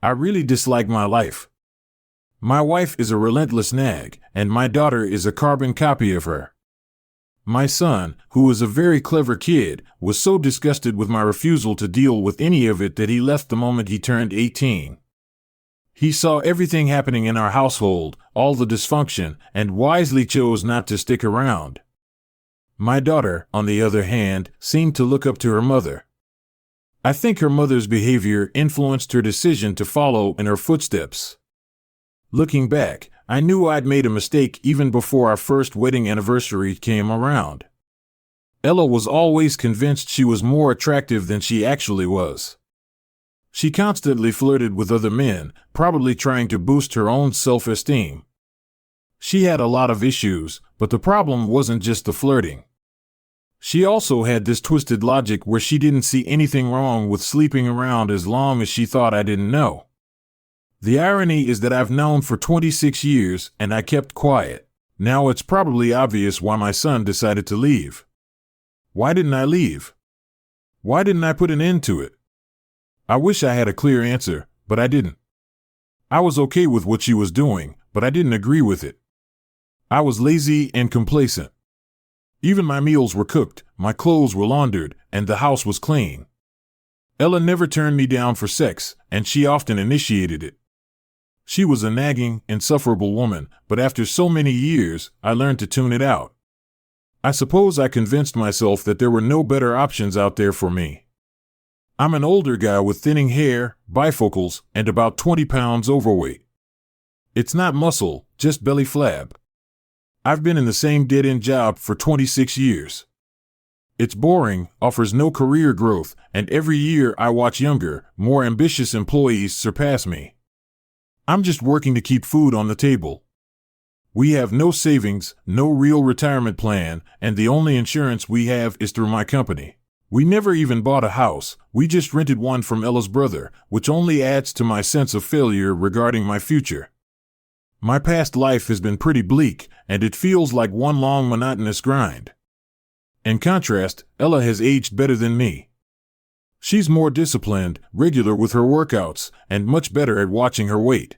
I really dislike my life. My wife is a relentless nag, and my daughter is a carbon copy of her. My son, who is a very clever kid, was so disgusted with my refusal to deal with any of it that he left the moment he turned 18. He saw everything happening in our household, all the dysfunction, and wisely chose not to stick around. My daughter, on the other hand, seemed to look up to her mother. I think her mother's behavior influenced her decision to follow in her footsteps. Looking back, I knew I'd made a mistake even before our first wedding anniversary came around. Ella was always convinced she was more attractive than she actually was. She constantly flirted with other men, probably trying to boost her own self-esteem. She had a lot of issues, but the problem wasn't just the flirting. She also had this twisted logic where she didn't see anything wrong with sleeping around as long as she thought I didn't know. The irony is that I've known for 26 years and I kept quiet. Now it's probably obvious why my son decided to leave. Why didn't I leave? Why didn't I put an end to it? I wish I had a clear answer, but I didn't. I was okay with what she was doing, but I didn't agree with it. I was lazy and complacent. Even my meals were cooked, my clothes were laundered, and the house was clean. Ella never turned me down for sex, and she often initiated it. She was a nagging, insufferable woman, but after so many years, I learned to tune it out. I suppose I convinced myself that there were no better options out there for me. I'm an older guy with thinning hair, bifocals, and about 20 pounds overweight. It's not muscle, just belly flab. I've been in the same dead-end job for 26 years. It's boring, offers no career growth, and every year I watch younger, more ambitious employees surpass me. I'm just working to keep food on the table. We have no savings, no real retirement plan, and the only insurance we have is through my company. We never even bought a house, we just rented one from Ella's brother, which only adds to my sense of failure regarding my future. My past life has been pretty bleak, and it feels like one long monotonous grind. In contrast, Ella has aged better than me. She's more disciplined, regular with her workouts, and much better at watching her weight.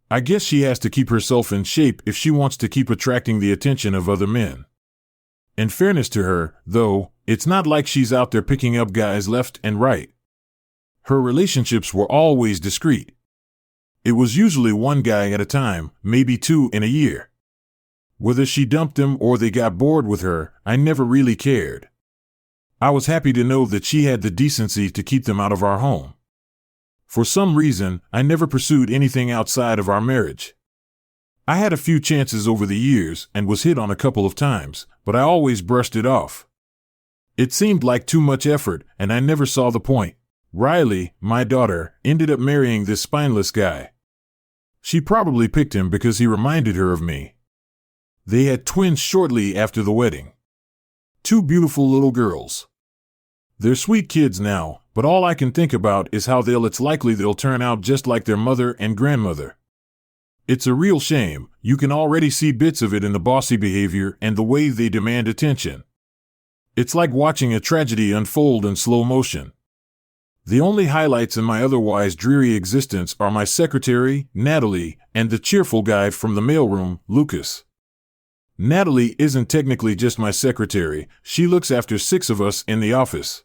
I guess she has to keep herself in shape if she wants to keep attracting the attention of other men. In fairness to her, though, it's not like she's out there picking up guys left and right. Her relationships were always discreet. It was usually one guy at a time, maybe two in a year. Whether she dumped him or they got bored with her, I never really cared. I was happy to know that she had the decency to keep them out of our home. For some reason, I never pursued anything outside of our marriage. I had a few chances over the years and was hit on a couple of times, but I always brushed it off. It seemed like too much effort, and I never saw the point. Riley, my daughter, ended up marrying this spineless guy. She probably picked him because he reminded her of me. They had twins shortly after the wedding. 2 beautiful little girls. They're sweet kids now, but all I can think about is how it's likely they'll turn out just like their mother and grandmother. It's a real shame. You can already see bits of it in the bossy behavior and the way they demand attention. It's like watching a tragedy unfold in slow motion. The only highlights in my otherwise dreary existence are my secretary, Natalie, and the cheerful guy from the mailroom, Lucas. Natalie isn't technically just my secretary, she looks after 6 of us in the office.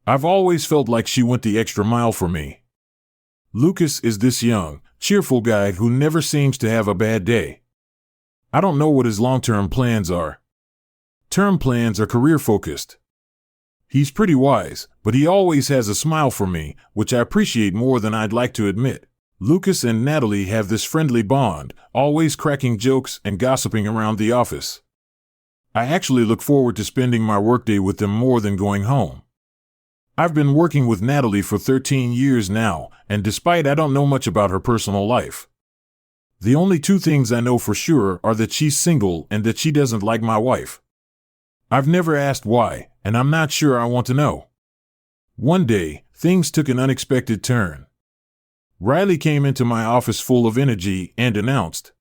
I've always felt like she went the extra mile for me. Lucas is this young, cheerful guy who never seems to have a bad day. I don't know what his long-term plans are. Term plans are career-focused. He's pretty wise, but he always has a smile for me, which I appreciate more than I'd like to admit. Lucas and Natalie have this friendly bond, always cracking jokes and gossiping around the office. I actually look forward to spending my workday with them more than going home. I've been working with Natalie for 13 years now, and despite I don't know much about her personal life. The only 2 things I know for sure are that she's single and that she doesn't like my wife. I've never asked why, and I'm not sure I want to know. One day, things took an unexpected turn. Riley came into my office full of energy and announced.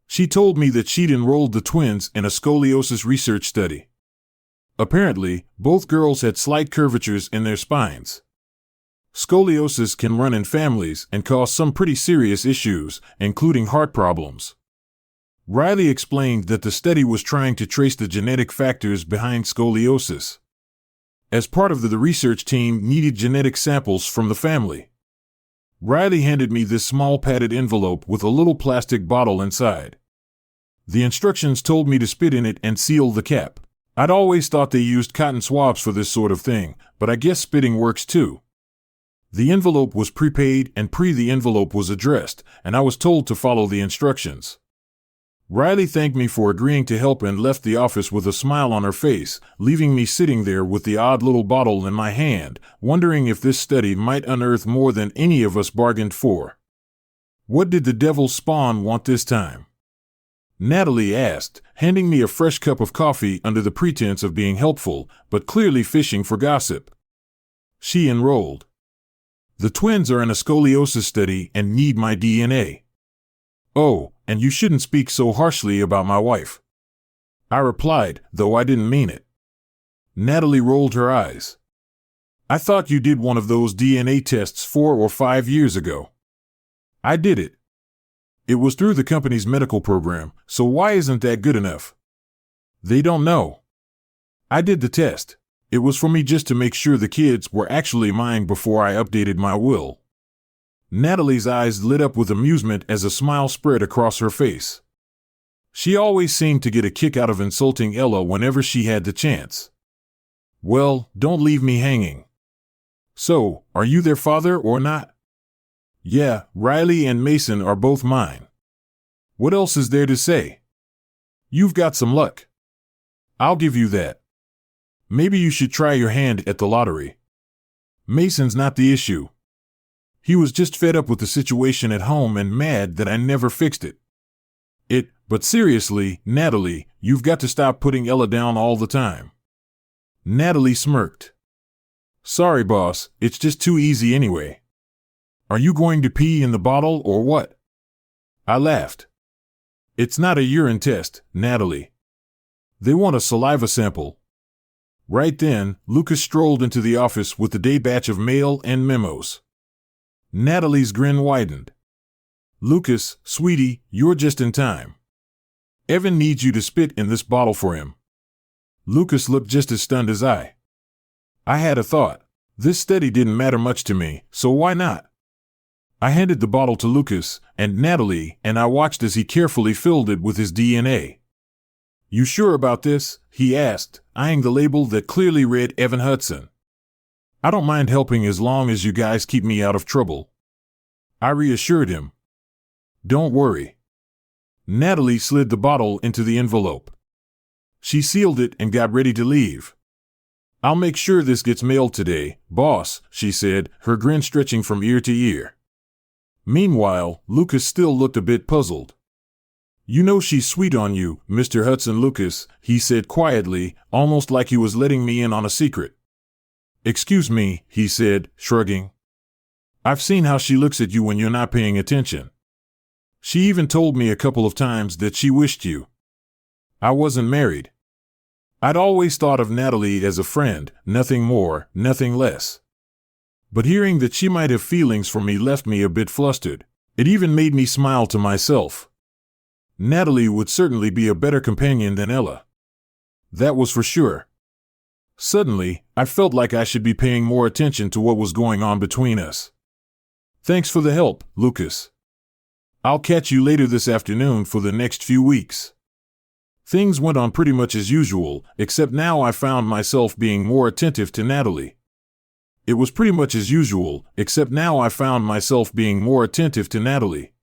She told me that she'd enrolled the twins in a scoliosis research study. Apparently, both girls had slight curvatures in their spines. Scoliosis can run in families and cause some pretty serious issues, including heart problems. Riley explained that the study was trying to trace the genetic factors behind scoliosis. As part of the research team needed genetic samples from the family. Riley handed me this small padded envelope with a little plastic bottle inside. The instructions told me to spit in it and seal the cap. I'd always thought they used cotton swabs for this sort of thing, but I guess spitting works too. The envelope was prepaid and the envelope was addressed, and I was told to follow the instructions. Riley thanked me for agreeing to help and left the office with a smile on her face, leaving me sitting there with the odd little bottle in my hand, wondering if this study might unearth more than any of us bargained for. What did the devil's spawn want this time? Natalie asked, handing me a fresh cup of coffee under the pretense of being helpful, but clearly fishing for gossip. She enrolled. The twins are in a scoliosis study and need my DNA. Oh, and you shouldn't speak so harshly about my wife. I replied, though I didn't mean it. Natalie rolled her eyes. I thought you did one of those DNA tests 4 or 5 years ago. I did it. It was through the company's medical program, so why isn't that good enough? They don't know. I did the test. It was for me just to make sure the kids were actually mine before I updated my will. Natalie's eyes lit up with amusement as a smile spread across her face. She always seemed to get a kick out of insulting Ella whenever she had the chance. Well, don't leave me hanging. So, are you their father or not? Yeah, Riley and Mason are both mine. What else is there to say? You've got some luck. I'll give you that. Maybe you should try your hand at the lottery. Mason's not the issue. He was just fed up with the situation at home and mad that I never fixed it. But seriously, Natalie, you've got to stop putting Ella down all the time. Natalie smirked. Sorry, boss, it's just too easy anyway. Are you going to pee in the bottle or what? I laughed. It's not a urine test, Natalie. They want a saliva sample. Right then, Lucas strolled into the office with the day batch of mail and memos. Natalie's grin widened. Lucas, sweetie, you're just in time. Evan needs you to spit in this bottle for him. Lucas looked just as stunned as I. I had a thought. This study didn't matter much to me, so why not? I handed the bottle to Lucas and Natalie, and I watched as he carefully filled it with his DNA. You sure about this? He asked, eyeing the label that clearly read Evan Hudson. I don't mind helping as long as you guys keep me out of trouble. I reassured him. Don't worry. Natalie slid the bottle into the envelope. She sealed it and got ready to leave. I'll make sure this gets mailed today, boss, she said, her grin stretching from ear to ear. Meanwhile, Lucas still looked a bit puzzled. You know she's sweet on you, Mr. Hudson Lucas, he said quietly, almost like he was letting me in on a secret. Excuse me, he said, shrugging. I've seen how she looks at you when you're not paying attention. She even told me a couple of times that she wished you. I wasn't married. I'd always thought of Natalie as a friend, nothing more, nothing less. But hearing that she might have feelings for me left me a bit flustered. It even made me smile to myself. Natalie would certainly be a better companion than Ella. That was for sure. Suddenly, I felt like I should be paying more attention to what was going on between us. Thanks for the help, Lucas. I'll catch you later this afternoon for the next few weeks. Things went on pretty much as usual, except now I found myself being more attentive to Natalie. It was pretty much as usual, except now I found myself being more attentive to Natalie.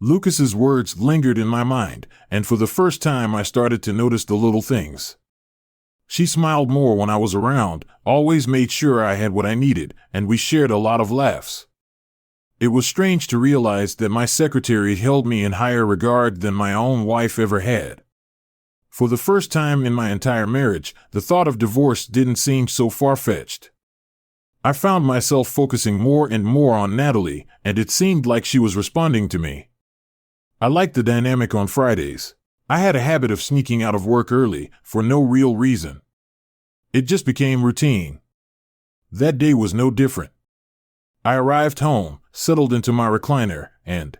Lucas's words lingered in my mind, and for the first time I started to notice the little things. She smiled more when I was around, always made sure I had what I needed, and we shared a lot of laughs. It was strange to realize that my secretary held me in higher regard than my own wife ever had. For the first time in my entire marriage, the thought of divorce didn't seem so far-fetched. I found myself focusing more and more on Natalie, and it seemed like she was responding to me. I liked the dynamic on Fridays. I had a habit of sneaking out of work early, for no real reason. It just became routine. That day was no different. I arrived home, settled into my recliner, and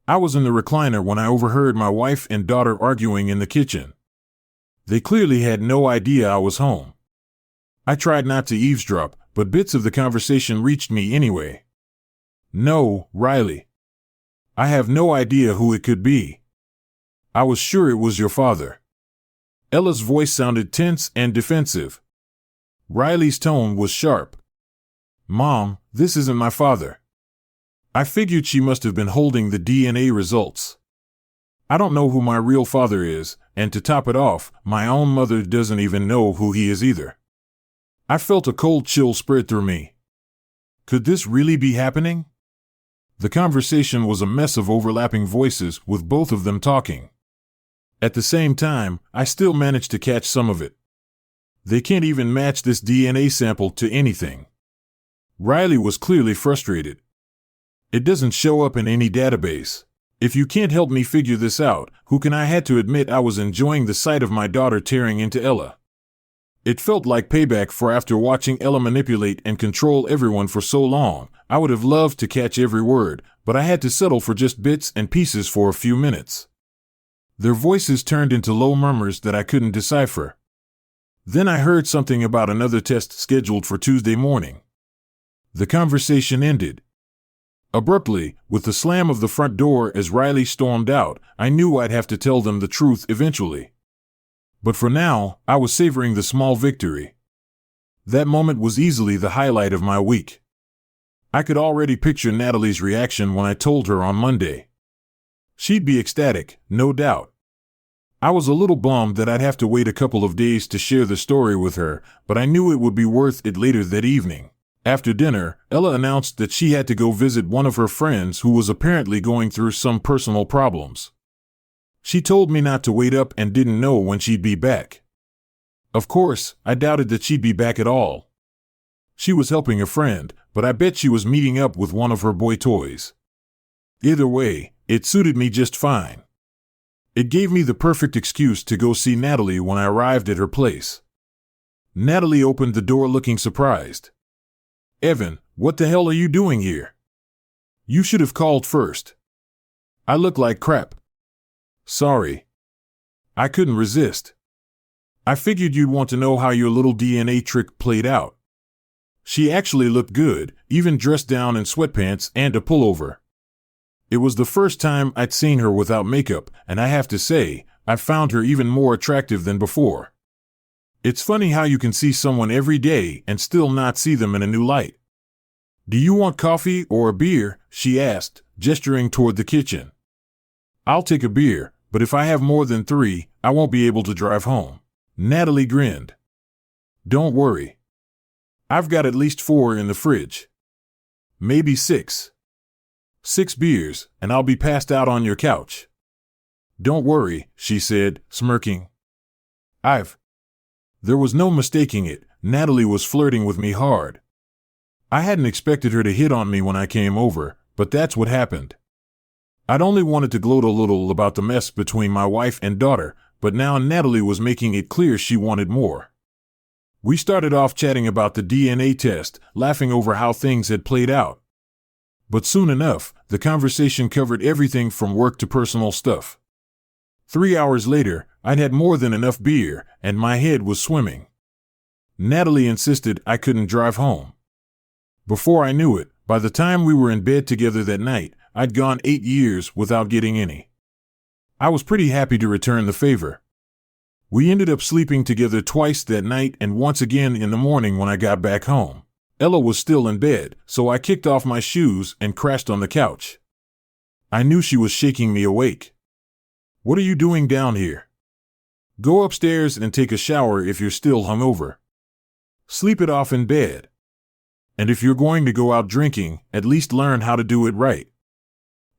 I was in the recliner when I overheard my wife and daughter arguing in the kitchen. They clearly had no idea I was home. I tried not to eavesdrop, but bits of the conversation reached me anyway. "No, Riley. I have no idea who it could be. I was sure it was your father." Ella's voice sounded tense and defensive. Riley's tone was sharp. "Mom, this isn't my father." I figured she must have been holding the DNA results. I don't know who my real father is, and to top it off, my own mother doesn't even know who he is either. I felt a cold chill spread through me. Could this really be happening? The conversation was a mess of overlapping voices, with both of them talking. At the same time, I still managed to catch some of it. They can't even match this DNA sample to anything. Riley was clearly frustrated. "It doesn't show up in any database. If you can't help me figure this out, who can I?" Had to admit I was enjoying the sight of my daughter tearing into Ella. It felt like payback for after watching Ella manipulate and control everyone for so long. I would have loved to catch every word, but I had to settle for just bits and pieces for a few minutes. Their voices turned into low murmurs that I couldn't decipher. Then I heard something about another test scheduled for Tuesday morning. The conversation ended abruptly, with the slam of the front door as Riley stormed out. I knew I'd have to tell them the truth eventually. But for now, I was savoring the small victory. That moment was easily the highlight of my week. I could already picture Natalie's reaction when I told her on Monday. She'd be ecstatic, no doubt. I was a little bummed that I'd have to wait a couple of days to share the story with her, but I knew it would be worth it later that evening. After dinner, Ella announced that she had to go visit one of her friends who was apparently going through some personal problems. She told me not to wait up and didn't know when she'd be back. Of course, I doubted that she'd be back at all. She was helping a friend, but I bet she was meeting up with one of her boy toys. Either way, it suited me just fine. It gave me the perfect excuse to go see Natalie when I arrived at her place. Natalie opened the door looking surprised. "Evan, what the hell are you doing here? You should have called first." "I look like crap." "Sorry. I couldn't resist. I figured you'd want to know how your little DNA trick played out." She actually looked good, even dressed down in sweatpants and a pullover. It was the first time I'd seen her without makeup, and I have to say, I found her even more attractive than before. It's funny how you can see someone every day and still not see them in a new light. "Do you want coffee or a beer?" she asked, gesturing toward the kitchen. "I'll take a beer, but if I have more than 3, I won't be able to drive home." Natalie grinned. "Don't worry. I've got at least 4 in the fridge. Maybe 6. 6 beers, and I'll be passed out on your couch." "Don't worry," she said, smirking. There was no mistaking it. Natalie was flirting with me hard. I hadn't expected her to hit on me when I came over, but that's what happened. I'd only wanted to gloat a little about the mess between my wife and daughter, but now Natalie was making it clear she wanted more. We started off chatting about the DNA test, laughing over how things had played out. But soon enough, the conversation covered everything from work to personal stuff. 3 hours later, I'd had more than enough beer, and my head was swimming. Natalie insisted I couldn't drive home. Before I knew it, by the time we were in bed together that night, I'd gone 8 years without getting any. I was pretty happy to return the favor. We ended up sleeping together twice that night and once again in the morning when I got back home. Ella was still in bed, so I kicked off my shoes and crashed on the couch. I knew she was shaking me awake. "What are you doing down here? Go upstairs and take a shower if you're still hungover. Sleep it off in bed. And if you're going to go out drinking, at least learn how to do it right."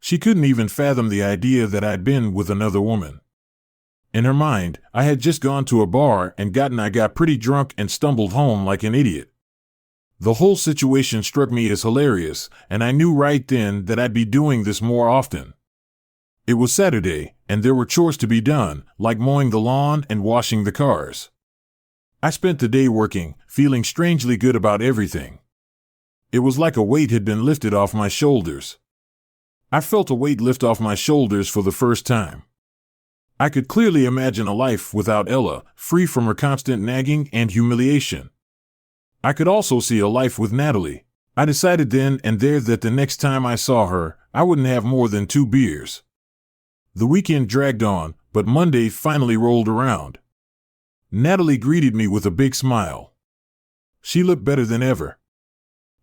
She couldn't even fathom the idea that I'd been with another woman. In her mind, I had just gone to a bar and I got pretty drunk and stumbled home like an idiot. The whole situation struck me as hilarious, and I knew right then that I'd be doing this more often. It was Saturday, and there were chores to be done, like mowing the lawn and washing the cars. I spent the day working, feeling strangely good about everything. It was like a weight had been lifted off my shoulders. I felt a weight lift off my shoulders for the first time. I could clearly imagine a life without Ella, free from her constant nagging and humiliation. I could also see a life with Natalie. I decided then and there that the next time I saw her, I wouldn't have more than 2 beers. The weekend dragged on, but Monday finally rolled around. Natalie greeted me with a big smile. She looked better than ever.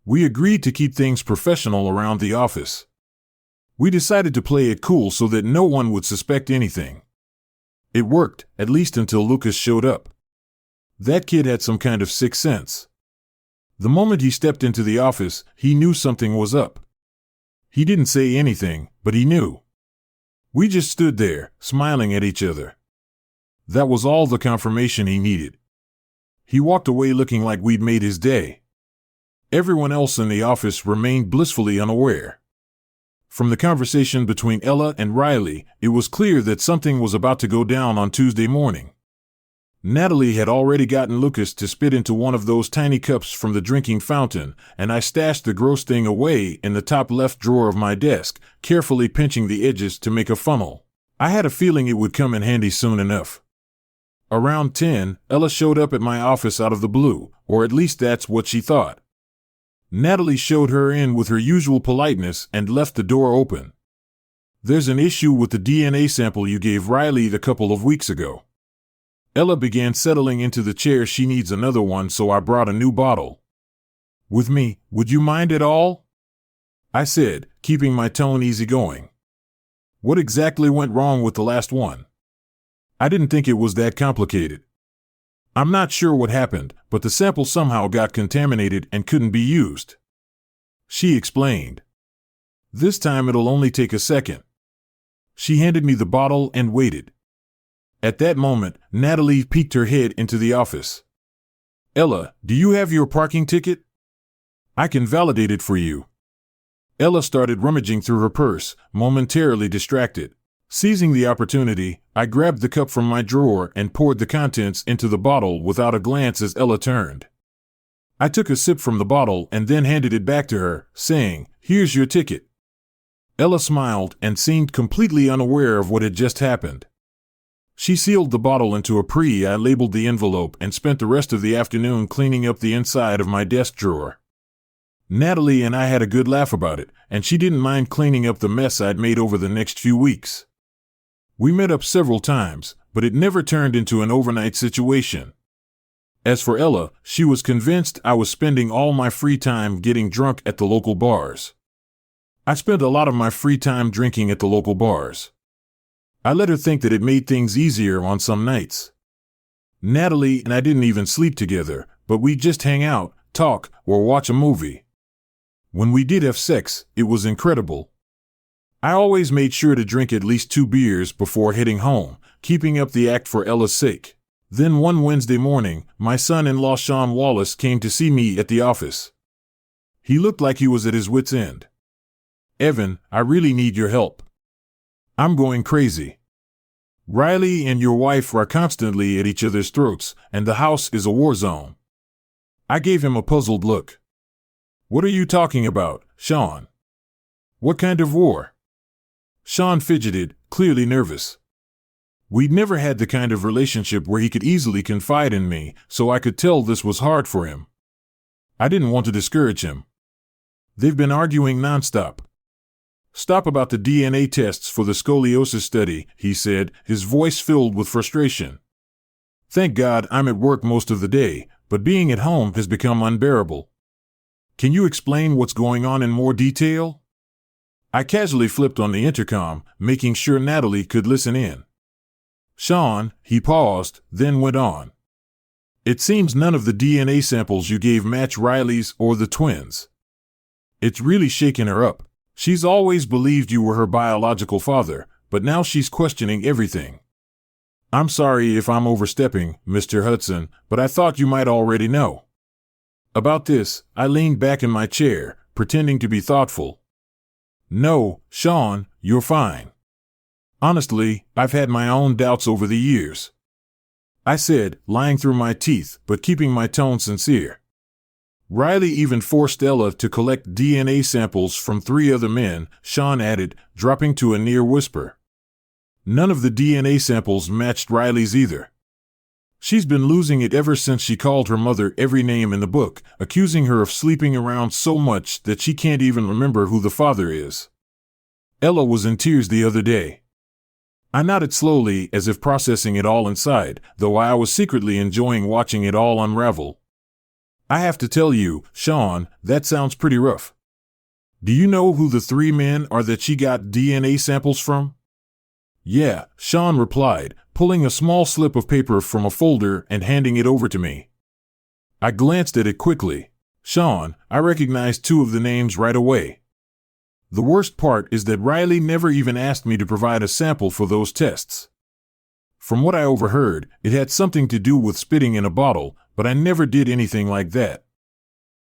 We agreed to keep things professional around the office. We decided to play it cool so that no one would suspect anything. It worked, at least until Lucas showed up. That kid had some kind of sixth sense. The moment he stepped into the office, he knew something was up. He didn't say anything, but he knew. We just stood there, smiling at each other. That was all the confirmation he needed. He walked away looking like we'd made his day. Everyone else in the office remained blissfully unaware. From the conversation between Ella and Riley, it was clear that something was about to go down on Tuesday morning. Natalie had already gotten Lucas to spit into one of those tiny cups from the drinking fountain, and I stashed the gross thing away in the top left drawer of my desk, carefully pinching the edges to make a funnel. I had a feeling it would come in handy soon enough. Around 10, Ella showed up at my office out of the blue, or at least that's what she thought. Natalie showed her in with her usual politeness and left the door open. "There's an issue with the DNA sample you gave Riley a couple of weeks ago." Ella began settling into the chair. "She needs another one, so I brought a new bottle." "With me, would you mind at all?" I said, keeping my tone easygoing. "What exactly went wrong with the last one?" I didn't think it was that complicated. "I'm not sure what happened, but the sample somehow got contaminated and couldn't be used." She explained. "This time it'll only take a second." She handed me the bottle and waited. At that moment, Natalie peeked her head into the office. "Ella, do you have your parking ticket? I can validate it for you." Ella started rummaging through her purse, momentarily distracted. Seizing the opportunity, I grabbed the cup from my drawer and poured the contents into the bottle without a glance as Ella turned. I took a sip from the bottle and then handed it back to her, saying, "Here's your ticket." Ella smiled and seemed completely unaware of what had just happened. She sealed the bottle into a I labeled the envelope and spent the rest of the afternoon cleaning up the inside of my desk drawer. Natalie and I had a good laugh about it, and she didn't mind cleaning up the mess I'd made over the next few weeks. We met up several times, but it never turned into an overnight situation. As for Ella, she was convinced I was spending all my free time getting drunk at the local bars. I spent a lot of my free time drinking at the local bars. I let her think that it made things easier on some nights. Natalie and I didn't even sleep together, but we'd just hang out, talk, or watch a movie. When we did have sex, it was incredible. I always made sure to drink at least 2 beers before heading home, keeping up the act for Ella's sake. Then one Wednesday morning, my son-in-law Sean Wallace came to see me at the office. He looked like he was at his wit's end. "Evan, I really need your help. I'm going crazy. Riley and your wife are constantly at each other's throats, and the house is a war zone." I gave him a puzzled look. "What are you talking about, Sean? What kind of war?" Sean fidgeted, clearly nervous. We'd never had the kind of relationship where he could easily confide in me, so I could tell this was hard for him. I didn't want to discourage him. "They've been arguing nonstop." "Stop about the DNA tests for the scoliosis study," he said, his voice filled with frustration. "Thank God I'm at work most of the day, but being at home has become unbearable. Can you explain what's going on in more detail?" I casually flipped on the intercom, making sure Natalie could listen in. "Sean," he paused, then went on. "It seems none of the DNA samples you gave match Riley's or the twins. It's really shaken her up. She's always believed you were her biological father, but now she's questioning everything. I'm sorry if I'm overstepping, Mr. Hudson, but I thought you might already know." About this, I leaned back in my chair, pretending to be thoughtful. "No, Sean, you're fine. Honestly, I've had my own doubts over the years," I said, lying through my teeth, but keeping my tone sincere. Riley even forced Ella to collect DNA samples from 3 other men, Sean added, dropping to a near whisper. None of the DNA samples matched Riley's either. She's been losing it ever since she called her mother every name in the book, accusing her of sleeping around so much that she can't even remember who the father is. Ella was in tears the other day. I nodded slowly as if processing it all inside, though I was secretly enjoying watching it all unravel. I have to tell you, Sean, that sounds pretty rough. Do you know who the 3 men are that she got DNA samples from? Yeah, Sean replied, pulling a small slip of paper from a folder and handing it over to me. I glanced at it quickly. Sean, I recognized 2 of the names right away. The worst part is that Riley never even asked me to provide a sample for those tests. From what I overheard, it had something to do with spitting in a bottle, but I never did anything like that.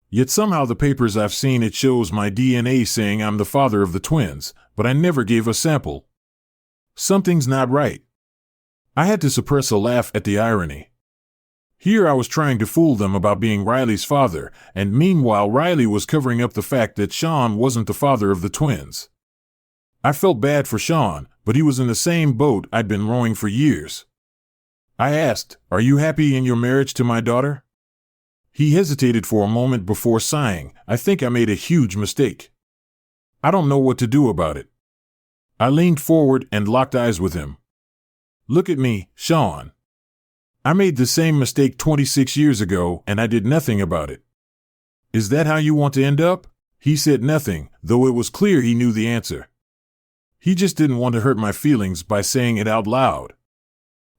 Yet somehow the papers I've seen, it shows my DNA saying I'm the father of the twins, but I never gave a sample. Something's not right. I had to suppress a laugh at the irony. Here I was trying to fool them about being Riley's father, and meanwhile Riley was covering up the fact that Sean wasn't the father of the twins. I felt bad for Sean, but he was in the same boat I'd been rowing for years. I asked, "Are you happy in your marriage to my daughter?" He hesitated for a moment before sighing, "I think I made a huge mistake. I don't know what to do about it." I leaned forward and locked eyes with him. "Look at me, Sean. I made the same mistake 26 years ago and I did nothing about it. Is that how you want to end up?" He said nothing, though it was clear he knew the answer. He just didn't want to hurt my feelings by saying it out loud.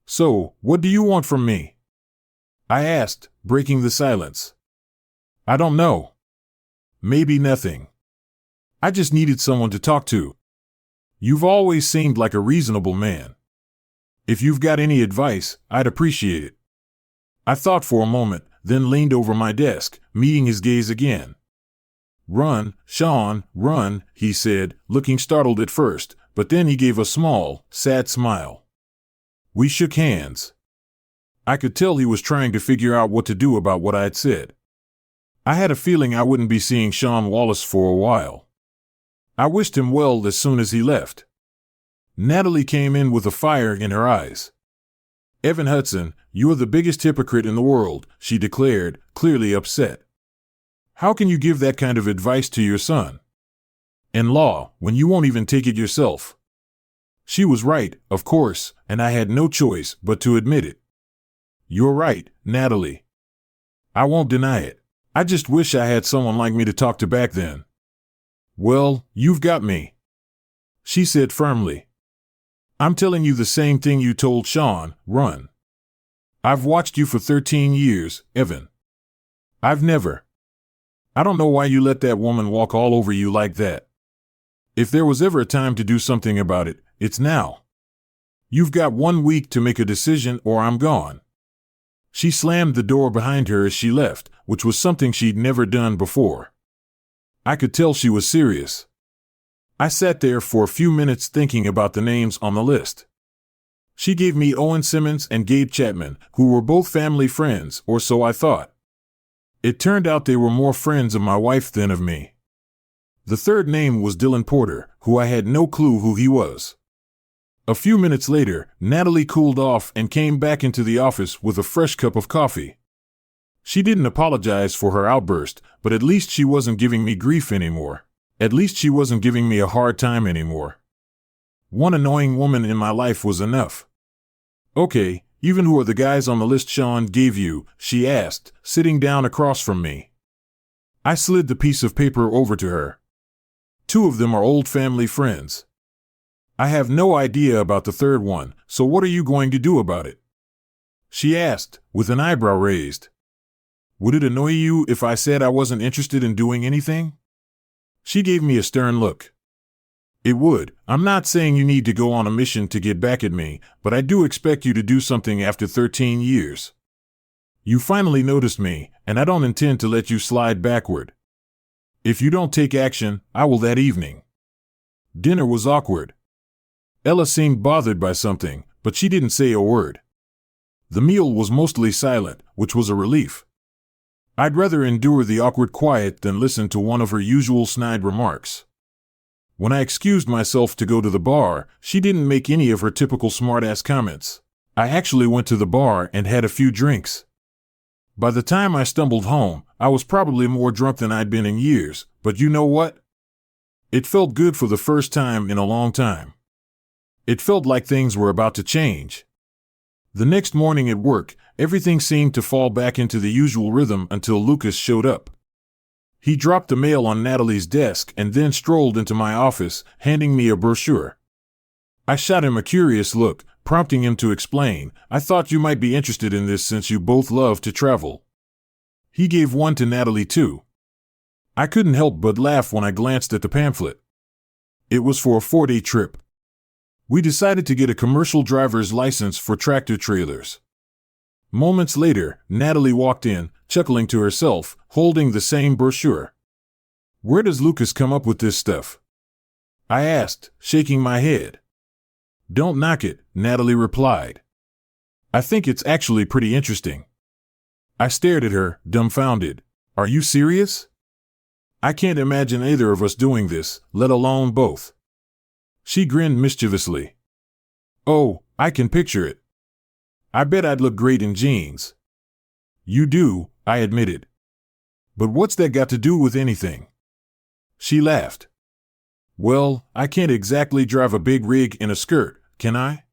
"So, what do you want from me?" I asked, breaking the silence. "I don't know. Maybe nothing. I just needed someone to talk to. You've always seemed like a reasonable man. If you've got any advice, I'd appreciate it." I thought for a moment, then leaned over my desk, meeting his gaze again. "Run, Sean, run," he said, looking startled at first, but then he gave a small, sad smile. We shook hands. I could tell he was trying to figure out what to do about what I had said. I had a feeling I wouldn't be seeing Sean Wallace for a while. I wished him well as soon as he left. Natalie came in with a fire in her eyes. "Evan Hudson, you're the biggest hypocrite in the world," she declared, clearly upset. "How can you give that kind of advice to your son-in-law when you won't even take it yourself?" She was right, of course, and I had no choice but to admit it. "You're right, Natalie. I won't deny it. I just wish I had someone like me to talk to back then." "Well, you've got me," she said firmly. "I'm telling you the same thing you told Sean, run. I've watched you for 13 years, Evan. I don't know why you let that woman walk all over you like that. If there was ever a time to do something about it, it's now. You've got 1 week to make a decision or I'm gone." She slammed the door behind her as she left, which was something she'd never done before. I could tell she was serious. I sat there for a few minutes thinking about the names on the list. She gave me Owen Simmons and Gabe Chapman, who were both family friends, or so I thought. It turned out they were more friends of my wife than of me. The third name was Dylan Porter, who I had no clue who he was. A few minutes later, Natalie cooled off and came back into the office with a fresh cup of coffee. She didn't apologize for her outburst, but at least she wasn't giving me grief anymore. At least she wasn't giving me a hard time anymore. One annoying woman in my life was enough. "Okay, even who are the guys on the list Sean gave you?" she asked, sitting down across from me. I slid the piece of paper over to her. 2 of them are old family friends. I have no idea about the third one, so what are you going to do about it?" she asked, with an eyebrow raised. "Would it annoy you if I said I wasn't interested in doing anything?" She gave me a stern look. "It would. I'm not saying you need to go on a mission to get back at me, but I do expect you to do something after 13 years. You finally noticed me, and I don't intend to let you slide backward. If you don't take action, I will that evening." Dinner was awkward. Ella seemed bothered by something, but she didn't say a word. The meal was mostly silent, which was a relief. I'd rather endure the awkward quiet than listen to one of her usual snide remarks. When I excused myself to go to the bar, she didn't make any of her typical smart-ass comments. I actually went to the bar and had a few drinks. By the time I stumbled home, I was probably more drunk than I'd been in years, but you know what? It felt good for the first time in a long time. It felt like things were about to change. The next morning at work, everything seemed to fall back into the usual rhythm until Lucas showed up. He dropped the mail on Natalie's desk and then strolled into my office, handing me a brochure. I shot him a curious look, prompting him to explain, "I thought you might be interested in this since you both love to travel." He gave one to Natalie too. I couldn't help but laugh when I glanced at the pamphlet. It was for a 4-day trip. We decided to get a commercial driver's license for tractor trailers. Moments later, Natalie walked in, chuckling to herself, holding the same brochure. "Where does Lucas come up with this stuff?" I asked, shaking my head. "Don't knock it," Natalie replied. "I think it's actually pretty interesting." I stared at her, dumbfounded. "Are you serious? I can't imagine either of us doing this, let alone both." She grinned mischievously. "Oh, I can picture it. I bet I'd look great in jeans." "You do," I admitted. "But what's that got to do with anything?" She laughed. "Well, I can't exactly drive a big rig in a skirt, can I?"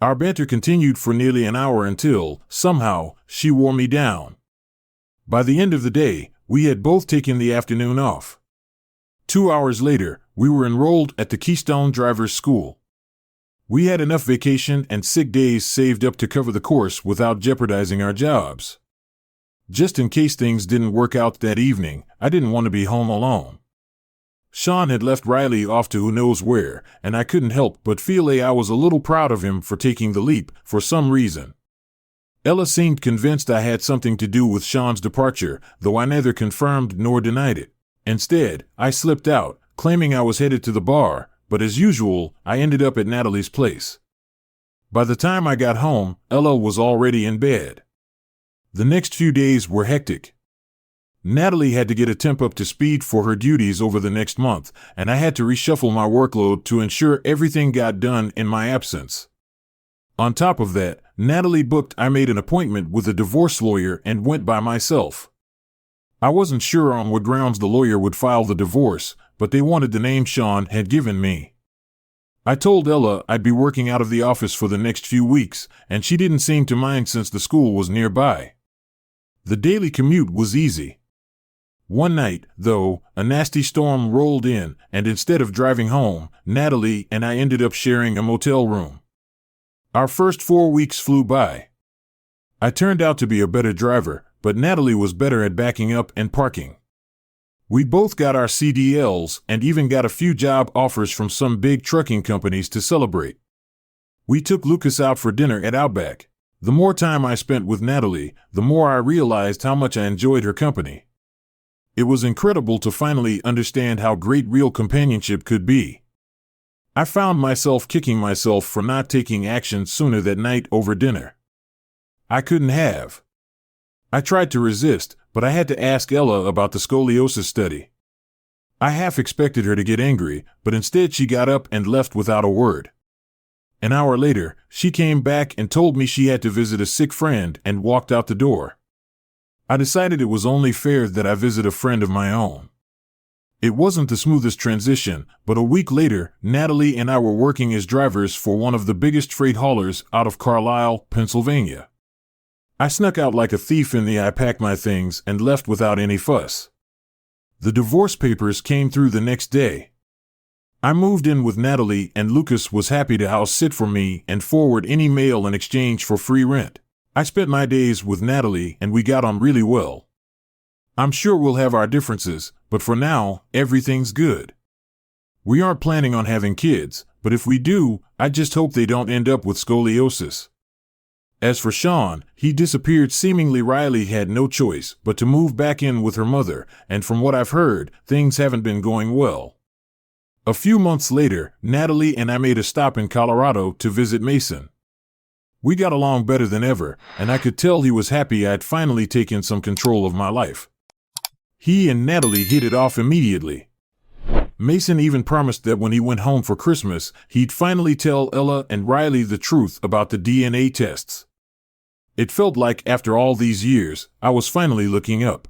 Our banter continued for nearly an hour until, somehow, she wore me down. By the end of the day, we had both taken the afternoon off. 2 hours later, we were enrolled at the Keystone Drivers School. We had enough vacation and sick days saved up to cover the course without jeopardizing our jobs. Just in case things didn't work out that evening, I didn't want to be home alone. Sean had left Riley off to who knows where, and I couldn't help but feel I was a little proud of him for taking the leap, for some reason. Ella seemed convinced I had something to do with Sean's departure, though I neither confirmed nor denied it. Instead, I slipped out, claiming I was headed to the bar, but as usual, I ended up at Natalie's place. By the time I got home, Ella was already in bed. The next few days were hectic. Natalie had to get a temp up to speed for her duties over the next month, and I had to reshuffle my workload to ensure everything got done in my absence. On top of that, Natalie booked I made an appointment with a divorce lawyer and went by myself. I wasn't sure on what grounds the lawyer would file the divorce, but they wanted the name Sean had given me. I told Ella I'd be working out of the office for the next few weeks, and she didn't seem to mind since the school was nearby. The daily commute was easy. One night, though, a nasty storm rolled in, and instead of driving home, Natalie and I ended up sharing a motel room. Our first 4 weeks flew by. I turned out to be a better driver, but Natalie was better at backing up and parking. We both got our CDLs and even got a few job offers from some big trucking companies to celebrate. We took Lucas out for dinner at Outback. The more time I spent with Natalie, the more I realized how much I enjoyed her company. It was incredible to finally understand how great real companionship could be. I found myself kicking myself for not taking action sooner that night over dinner. I couldn't have. I tried to resist, but I had to ask Ella about the scoliosis study. I half expected her to get angry, but instead she got up and left without a word. An hour later, she came back and told me she had to visit a sick friend and walked out the door. I decided it was only fair that I visit a friend of my own. It wasn't the smoothest transition, but a week later, Natalie and I were working as drivers for one of the biggest freight haulers out of Carlisle, Pennsylvania. I snuck out like a thief in the I packed my things and left without any fuss. The divorce papers came through the next day. I moved in with Natalie, and Lucas was happy to house sit for me and forward any mail in exchange for free rent. I spent my days with Natalie and we got on really well. I'm sure we'll have our differences, but for now, everything's good. We aren't planning on having kids, but if we do, I just hope they don't end up with scoliosis. As for Sean, he disappeared. Seemingly Riley had no choice but to move back in with her mother, and from what I've heard, things haven't been going well. A few months later, Natalie and I made a stop in Colorado to visit Mason. We got along better than ever, and I could tell he was happy I'd finally taken some control of my life. He and Natalie hit it off immediately. Mason even promised that when he went home for Christmas, he'd finally tell Ella and Riley the truth about the DNA tests. It felt like after all these years, I was finally looking up.